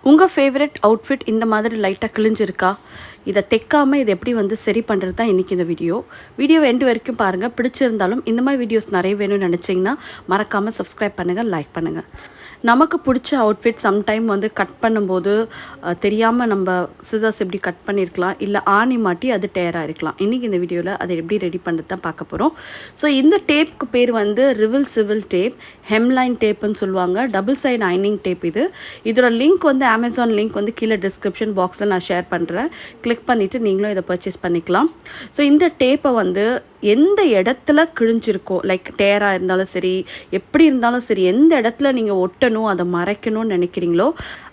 உங்கள் favourite outfit இந்த மாதிரி லைட்டாக கிழிஞ்சிருக்கா? இதை தைக்காமல் இதை எப்படி வந்து சரி பண்ணுறது தான் இன்றைக்கி இந்த வீடியோ எண்டு வரைக்கும் பாருங்கள். பிடிச்சிருந்தாலும் இந்த மாதிரி வீடியோஸ் நிறைய வேணும்னு நினச்சிங்கன்னா மறக்காமல் சப்ஸ்கிரைப் பண்ணுங்கள், லைக் பண்ணுங்கள். நமக்கு பிடிச்ச அவுட்ஃபிட் சம்டைம் வந்து கட் பண்ணும்போது தெரியாமல் நம்ம சிசர்ஸ் எப்படி கட் பண்ணியிருக்கலாம், இல்லை ஆணி மாட்டி அது டேராக இருக்கலாம். இன்றைக்கி இந்த வீடியோவில் அதை எப்படி ரெடி பண்ணுறது தான் பார்க்க போகிறோம். ஸோ இந்த டேப்புக்கு பேர் வந்து ரிவர்சிபிள் டேப், ஹெம்லைன் டேப்புன்னு சொல்லுவாங்க. டபுள் சைடு அயனிங் டேப் இதோட லிங்க் வந்து அமேசான் லிங்க் வந்து கீழே டிஸ்கிரிப்ஷன் பாக்ஸில் நான் ஷேர் பண்ணுறேன். கிளிக் பண்ணிவிட்டு நீங்களும் இதை பர்ச்சேஸ் பண்ணிக்கலாம். ஸோ இந்த டேப்பை வந்து எந்த இடத்துல கிழிஞ்சிருக்கோ, லைக் டேராக இருந்தாலும் சரி, எப்படி இருந்தாலும் சரி, எந்த இடத்துல நீங்கள் ஒட்டணும், அதை மறைக்கணும்னு நினைக்கிறீங்களோ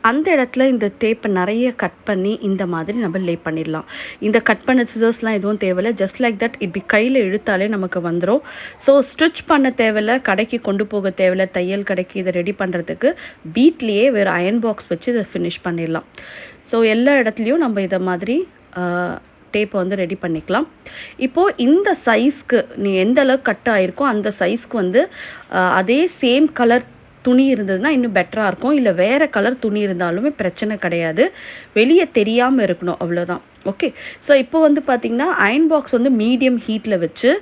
அந்த இடத்துல இந்த டேப்பை நிறைய கட் பண்ணி இந்த மாதிரி நம்ம லே பண்ணிடலாம். இந்த கட் பண்ண சிசர்ஸ்லாம் எதுவும் தேவையில்லை. ஜஸ்ட் லைக் தட் இப்படி கையில் இழுத்தாலே நமக்கு வந்துடும். ஸோ ஸ்டிச் பண்ண தேவையில்லை, கடைக்கு கொண்டு போக தேவையில்லை, தையல் கடைக்கு இதை ரெடி பண்ணுறதுக்கு வீட்லேயே வேறு அயன் பாக்ஸ் வச்சு இதை ஃபினிஷ் பண்ணிடலாம். ஸோ எல்லா இடத்துலையும் நம்ம இதை மாதிரி டேப்பை வந்து ரெடி பண்ணிக்கலாம். இப்போது இந்த சைஸ்க்கு நீ எந்த அளவுக்கு கட் ஆகிருக்கோ அந்த சைஸ்க்கு வந்து அதே சேம் கலர் துணி இருந்ததுன்னா இன்னும் பெட்டராக இருக்கும். இல்லை வேறு கலர் துணி இருந்தாலுமே பிரச்சனை கிடையாது, வெளியே தெரியாமல் இருக்கணும், அவ்வளோதான். ஓகே. ஸோ இப்போ வந்து பார்த்திங்கன்னா அயன் பாக்ஸ் வந்து மீடியம் ஹீட்டில் வச்சு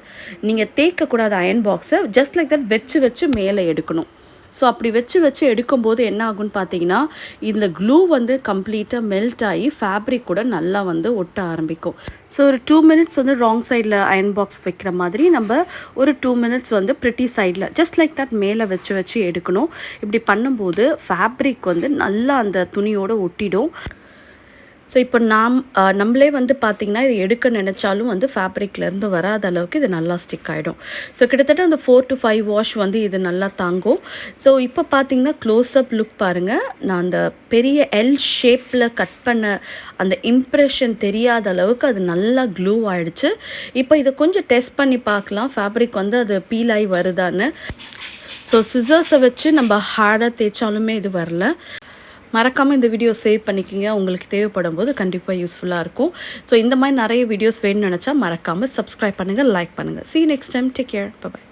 நீங்கள் தேய்க்கக்கூடாது. அயன் பாக்ஸை ஜஸ்ட் லைக் தட் வச்சு மேலே எடுக்கணும். ஸோ அப்படி வச்சு எடுக்கும்போது என்ன ஆகுன்னு பார்த்தீங்கன்னா இந்த க்ளூ வந்து கம்ப்ளீட்டாக மெல்ட் ஆகி ஃபேப்ரிக் கூட நல்லா வந்து ஒட்ட ஆரம்பிக்கும். ஸோ ஒரு 2 மினிட்ஸ் வந்து ராங் சைடில் அயன் பாக்ஸ் வைக்கிற மாதிரி நம்ம ஒரு 2 மினிட்ஸ் வந்து ப்ரிட்டி சைடில் ஜஸ்ட் லைக் தட் மேலே வச்சு எடுக்கணும். இப்படி பண்ணும்போது ஃபேப்ரிக் வந்து நல்லா அந்த துணியோடு ஒட்டிடும். ஸோ இப்போ நம்மளே வந்து பார்த்திங்கன்னா இது எடுக்க நினச்சாலும் வந்து ஃபேப்ரிக்லேருந்து வராத அளவுக்கு இது நல்லா ஸ்டிக் ஆகிடும். ஸோ கிட்டத்தட்ட அந்த 4 to 5 வாஷ் வந்து இது நல்லா தாங்கும். ஸோ இப்போ பார்த்திங்கன்னா க்ளோஸ்அப் லுக் பாருங்கள். நான் அந்த பெரிய எல் ஷேப்பில் கட் பண்ண அந்த இம்ப்ரெஷன் தெரியாத அளவுக்கு அது நல்லா க்ளூ ஆகிடுச்சு. இப்போ இதை கொஞ்சம் டெஸ்ட் பண்ணி பார்க்கலாம் ஃபேப்ரிக் வந்து அது பீல் ஆகி வருதான்னு. ஸோ சிசர்ஸை வச்சு நம்ம ஹார்டாக தேய்ச்சாலுமே இது வரல. மறக்காமல் இந்த வீடியோ சேவ் பண்ணிக்கிங்க, உங்களுக்கு தேவைப்படும் போது கண்டிப்பாக யூஸ்ஃபுல்லாக இருக்கும். ஸோ இந்த மாதிரி நிறைய வீடியோஸ் வேணும்னு நினச்சா மறக்காமல் சப்ஸ்கிரைப் பண்ணுங்கள், லைக் பண்ணுங்கள். See you next time. Take care. Bye bye.